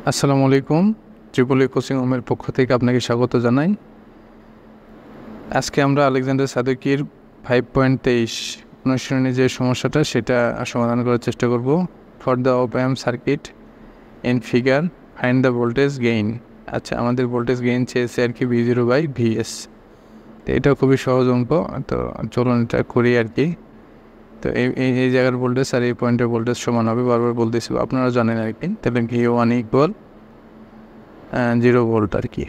আসসালামু আলাইকুম। ত্রিপলি কোচিং হোমের পক্ষ থেকে আপনাকে স্বাগত জানাই। আজকে আমরা আলেকজান্ডার সাদেকির 5.23 অনুশীলনী যে সমস্যাটা সেটা সমাধান করার চেষ্টা করব। ফর দ্য অপ amp circuit in figure find the voltage gain. আচ্ছা, আমাদের ভোল্টেজ গেইন চেয়েছে আর কি V0/Vs। তো এটা খুবই সহজ অঙ্ক, তো চলুন এটা করি আর কি। তো এই জায়গার ভোল্টেজ আর এই পয়েন্টের ভোল্টেজ সমান হবে, বারবার বলতেছি, আপনারা জানেন আর কি। তাহলে V1 = 0 ভোল্ট আর কি।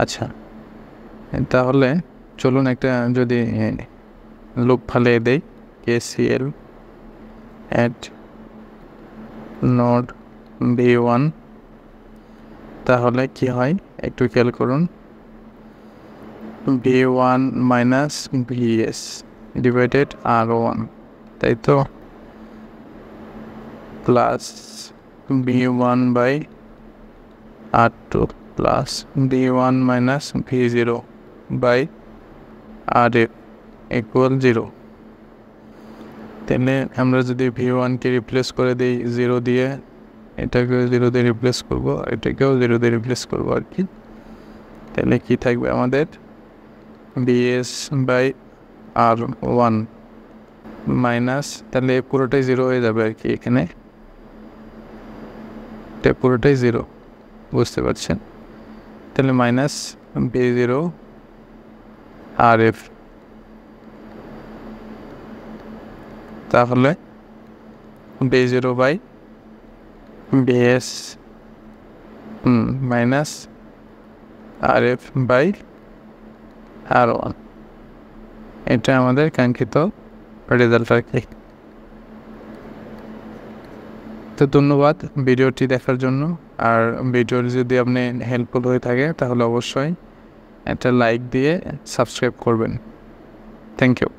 আচ্ছা, তাহলে চলুন একটা যদি লুপ ফালিয়ে দেই, KCL at নোড V1, তাহলে কি হয় একটু খেয়াল করুন। V1 - Vs ডিভাইডেড R1, তাই তো, plus V1/R2 plus V1 - V0/Rf = 0। তাহলে আমরা যদি V1-কে রিপ্লেস করে দিই 0 দিয়ে, এটাকেও 0 দিয়ে রিপ্লেস করবো, এটাকেও 0 দিয়ে রিপ্লেস করবো আর কি। তাহলে কি থাকবে আমাদের Vs/R1 মাইনাস, তাহলে পুরোটাই 0 হয়ে যাবে আর কি। এখানে এটা পুরোটাই 0, বুঝতে পারছেন? তাহলে মাইনাস V0Rf, তাহলে V0/Vs মাইনাস Rf/R1, এটা আমাদের কাঙ্ক্ষিত রেজাল্ট আর কি। তো ধন্যবাদ ভিডিওটি দেখার জন্য। আর ভিডিওটি যদি আপনি হেল্পফুল হয়ে থাকে তাহলে অবশ্যই একটা লাইক দিয়ে সাবস্ক্রাইব করবেন। Thank you.